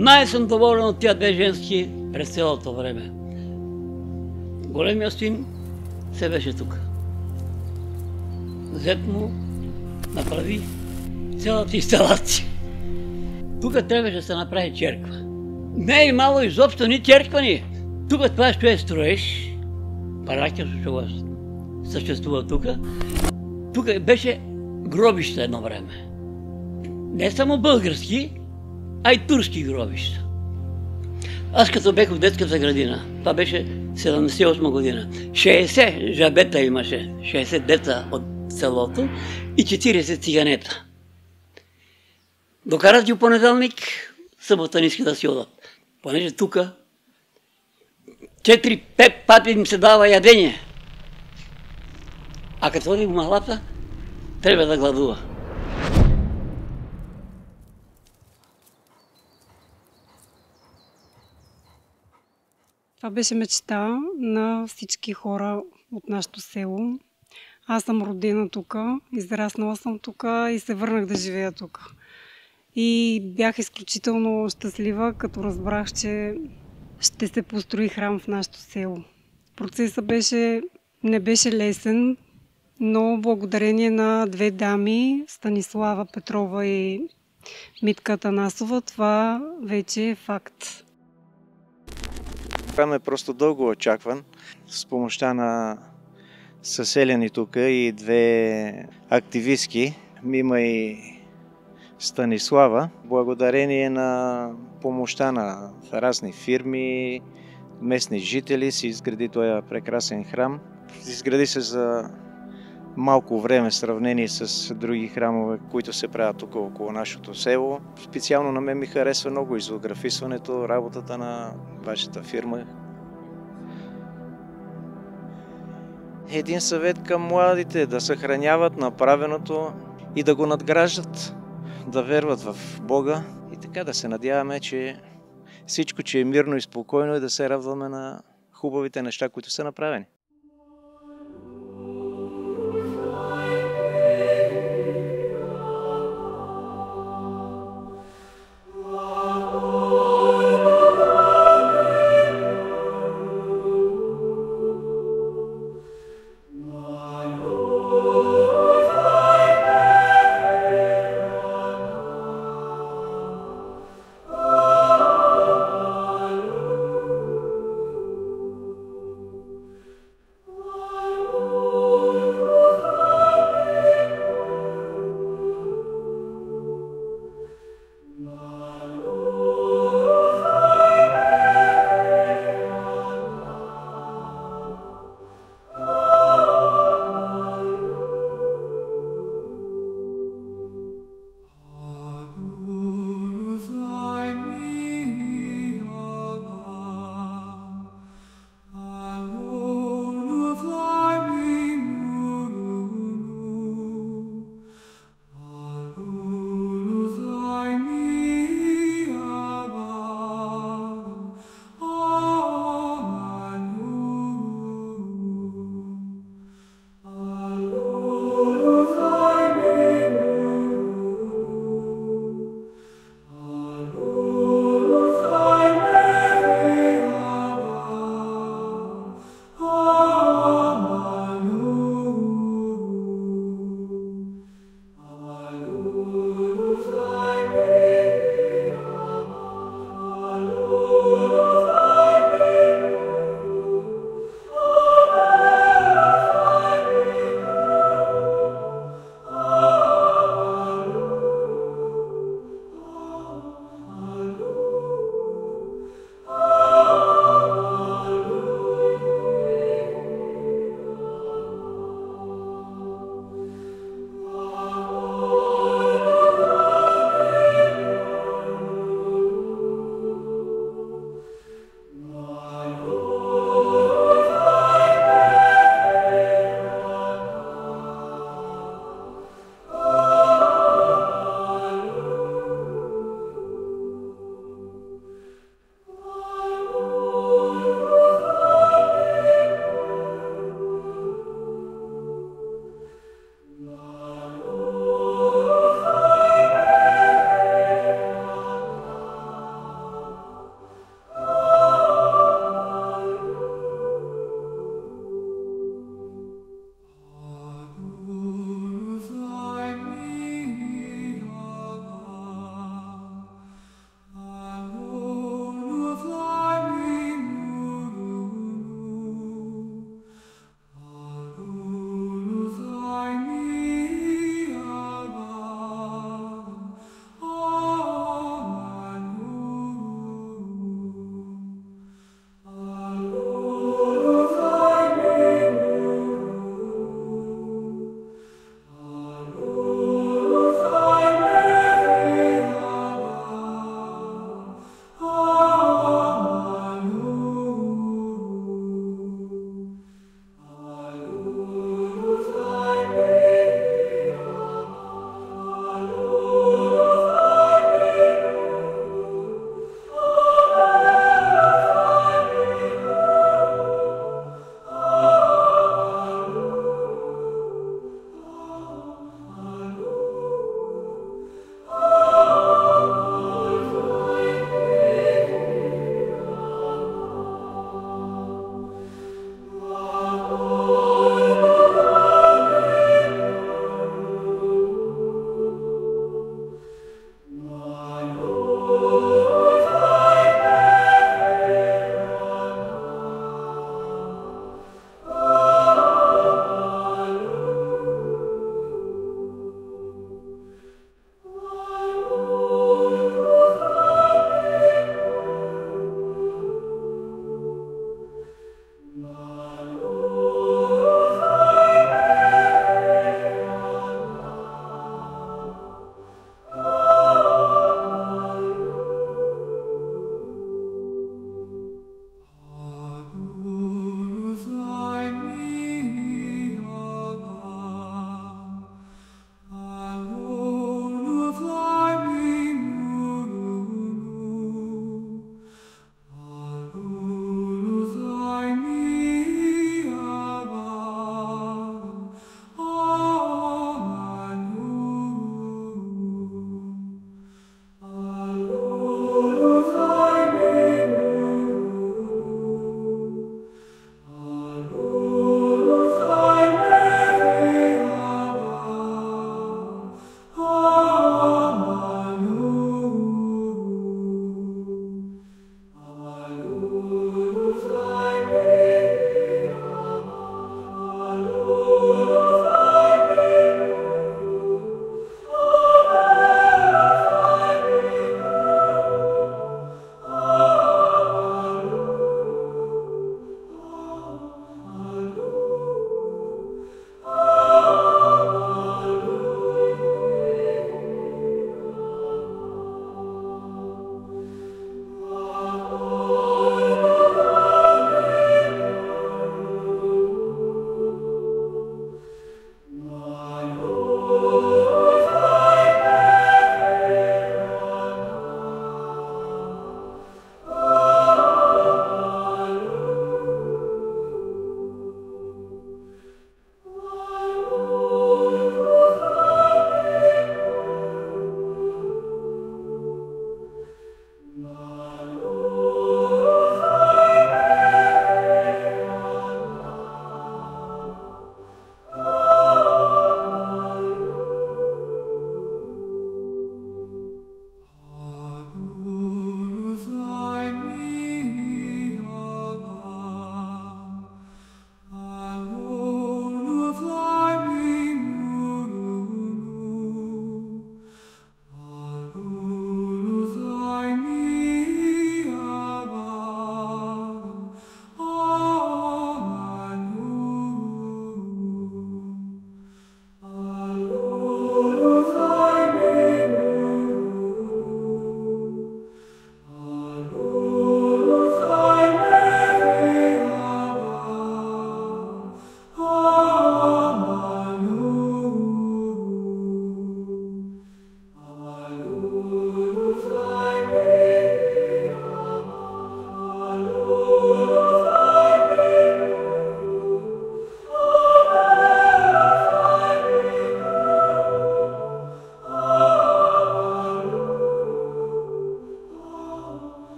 Най-съм доволен от тия две женски през цялото време. Големия син се беше тук. Зет му направи цялата инсталация. Тук трябваше да се направи черква. Не е имало изобщо ни черква ни. Тук това ще строеш. Паракия съществува тук. Тук беше гробище едно време. Не само български, а и турски гробища. Аз като бех в детската градина, това беше 78 година, 60 жабета имаше, 60 деца от селото и 40 циганета. Докарат ги понеделник, събота не иска да си одат. Понеже тук 4-5 пъти им се дава ядение. А като ходи в махлата, трябва да гладува. Това беше мечта на всички хора от нашето село. Аз съм родена тук, израснала съм тук и се върнах да живея тук. И бях изключително щастлива, като разбрах, че ще се построи храм в нашето село. Процесът не беше лесен, но благодарение на две дами, Станислава Петрова и Митка Атанасова, това вече е факт. Храм е просто дълго очакван. С помощта на съселени тук и две активистки, Мима и Станислава, благодарение на помощта на разни фирми, местни жители, се изгради този прекрасен храм. Изгради се за малко време в сравнение с други храмове, които се правят тук около нашето село. Специално на мен ми харесва много изографисването, работата на вашата фирма. Един съвет към младите: да съхраняват направеното и да го надграждат, да верват в Бога и така да се надяваме, че всичко, че е мирно и спокойно, и да се радваме на хубавите неща, които са направени.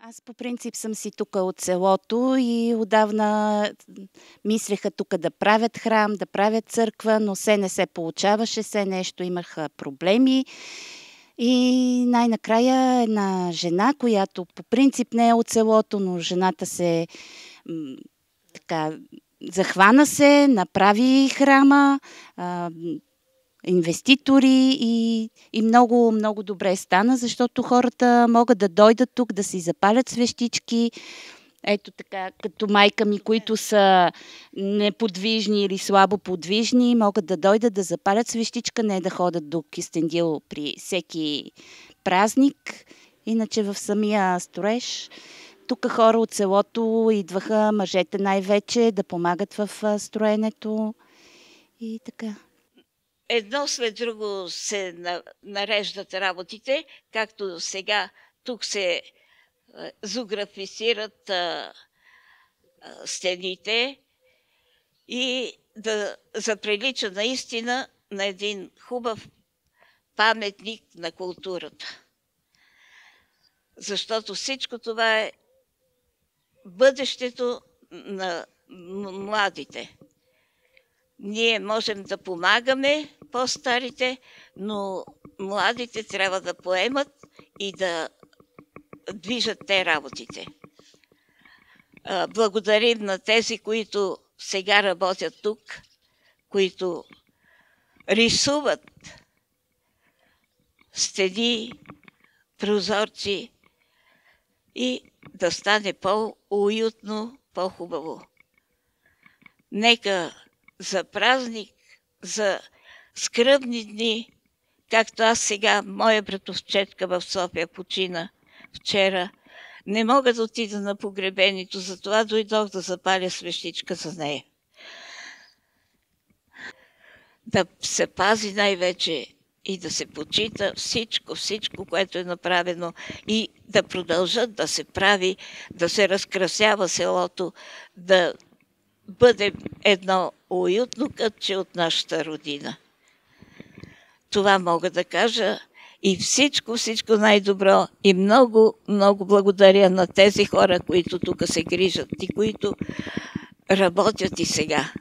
Аз по принцип съм си тук от селото и отдавна мислеха тук да правят храм, да правят църква, но все не се получаваше, все нещо имаха проблеми. И най-накрая една жена, която по принцип не е от селото, но жената се така захвана се, направи храма, инвеститори и много, много добре стана, защото хората могат да дойдат тук, да си запалят свещички. Ето така, като майка ми, които са неподвижни или слабо подвижни, могат да дойдат да запалят свещичка, не да ходят до Кюстендил при всеки празник. Иначе в самия строеж, тук хора от селото идваха, мъжете най-вече, да помагат в строенето и така. Едно след друго се нареждат работите, както сега тук се зоографисират стените и да заприлича наистина на един хубав паметник на културата. Защото всичко това е бъдещето на младите. Ние можем да помагаме по-старите, но младите трябва да поемат и да движат те работите. Благодарим на тези, които сега работят тук, които рисуват стени, прозорци и да стане по-уютно, по-хубаво. Нека за празник, за скръбни дни, както аз сега, моя братовчетка в София почина вчера, не мога да отида на погребението, затова дойдох да запаля свещичка за нея. Да се пази най-вече и да се почита всичко, което е направено и да продължат да се прави, да се разкрасява селото, да бъде едно уютно кътче от нашата родина. Това мога да кажа и всичко най-добро и много, много благодаря на тези хора, които тук се грижат и които работят и сега.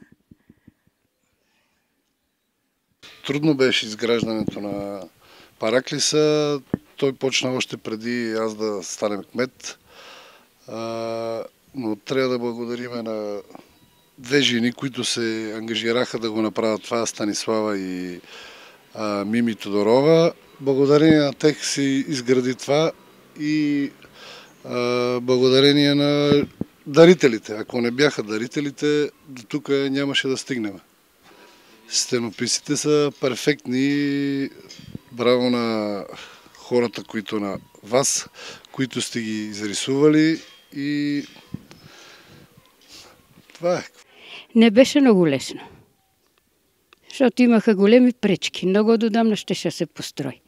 Трудно беше изграждането на Параклиса. Той почна още преди аз да станем кмет. Но трябва да благодариме на две жени, които се ангажираха да го направят това, Станислава и Мими Тодорова. Благодарение на тях се изгради това и благодарение на дарителите. Ако не бяха дарителите, до тук нямаше да стигнем. Стенописите са перфектни. Браво на хората, които на вас, които сте ги изрисували и това е. Не беше много лесно, защото имаха големи пречки. Много отдавна щеше се построи.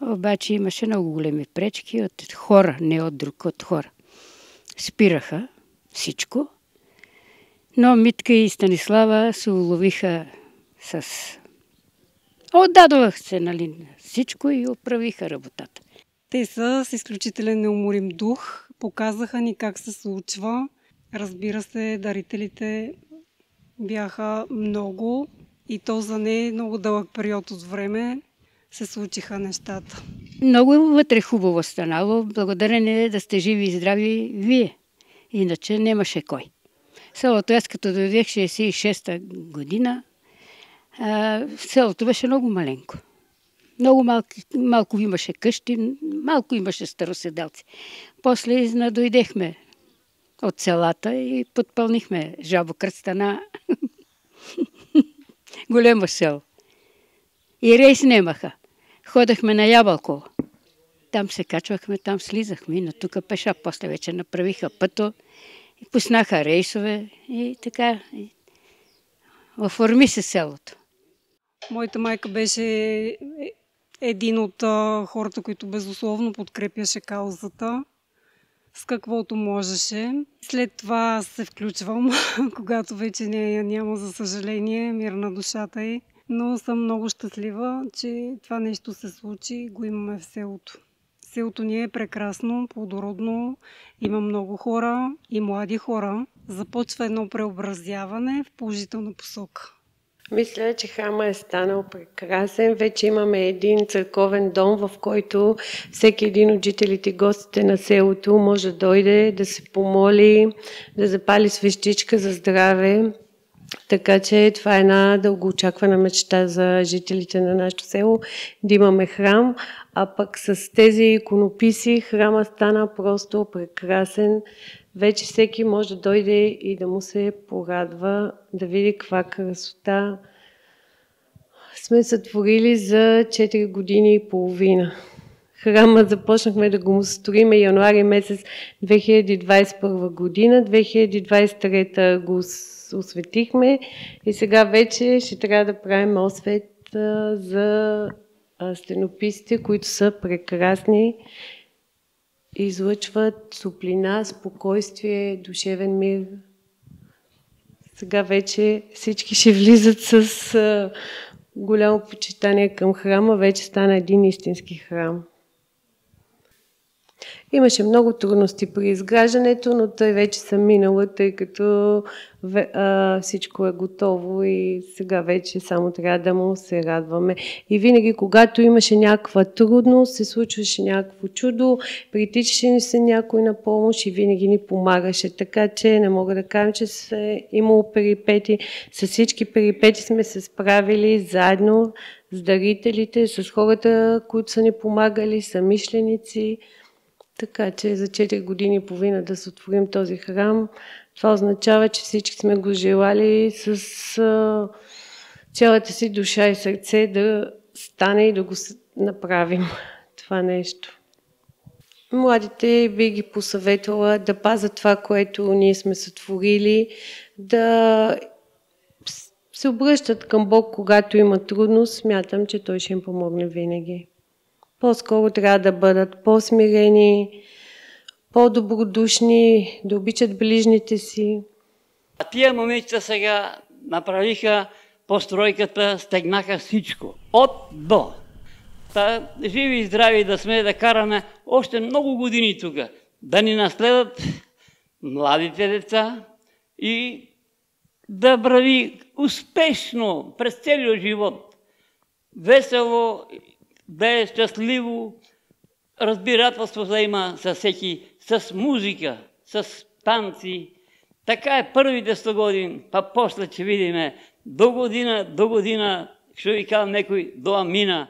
Обаче имаше много големи пречки от хора, не от друг, от хора. Спираха всичко, но Митка и Станислава се уловиха с... Отдадох се, нали, всичко и оправиха работата. Те са с изключителен неуморим дух, показаха ни как се случва. Разбира се, дарителите бяха много и то за не много дълъг период от време се случиха нещата. Много вътре хубаво станало, благодарение да сте живи и здрави вие. Иначе нямаше кой. Селото, аз като дойдех 66-та година, селото беше много маленко. Много малко имаше къщи, малко имаше староседелци. После надойдехме от селата и подпълнихме Жабокръстана. Големо село. И рейс немаха. Ходехме на Ябълково. Там се качвахме, там слизахме и на тук пеша. После вече направиха пъто и пуснаха рейсове и така. Оформи се селото. Моята майка беше един от хората, които безусловно подкрепяше каузата с каквото можеше. След това се включвам, когато вече няма, за съжаление, мир на душата й. Но съм много щастлива, че това нещо се случи и го имаме в селото. Селото ни е прекрасно, плодородно, има много хора и млади хора. Започва едно преобразяване в положителна посока. Мисля, че храма е станал прекрасен. Вече имаме един църковен дом, в който всеки един от жителите и гостите на селото може да дойде, да се помоли, да запали свещичка за здраве. Така че това е една дългоочаквана мечта за жителите на нашето село, да имаме храм. А пък с тези иконописи храма стана просто прекрасен. Вече всеки може да дойде и да му се порадва, да види каква красота сме сътворили за 4 години и половина. Храма започнахме да го строиме януари месец 2021 година, 2023 го осветихме и сега вече ще трябва да правим освет за стенописите, които са прекрасни. Излъчват топлина, спокойствие, душевен мир. Сега вече всички ще влизат с голямо почитание към храма. Вече стана един истински храм. Имаше много трудности при изграждането, но той вече са минала, тъй като всичко е готово и сега вече само трябва да му се радваме. И винаги, когато имаше някаква трудност, се случваше някакво чудо, притичаше ни се някой на помощ и винаги ни помагаше. Така че не мога да кажа, че се имало перипети. С всички перипети сме се справили заедно с дарителите, с хората, които са ни помагали, съмишленици. Така че за 4 години и половина да сътворим този храм, това означава, че всички сме го желали с цялата си душа и сърце да стане и да го направим това нещо. Младите би ги посъветвала да пазят това, което ние сме сътворили, да се обръщат към Бог, когато има трудност. Смятам, че Той ще им помогне винаги. По-скоро трябва да бъдат по-смирени, по-добродушни, да обичат ближните си. А тия момичета сега направиха постройката, стегнаха всичко. От до. Та, живи и здрави да сме да караме още много години тук. Да ни наследат младите деца и да върви успешно през целия живот. Весело, да е щастливо, разбирателство да има със всеки, с музика, с танци. Така е първите 100 години, па после ще видиме до година, ще ви казвам некой до амина.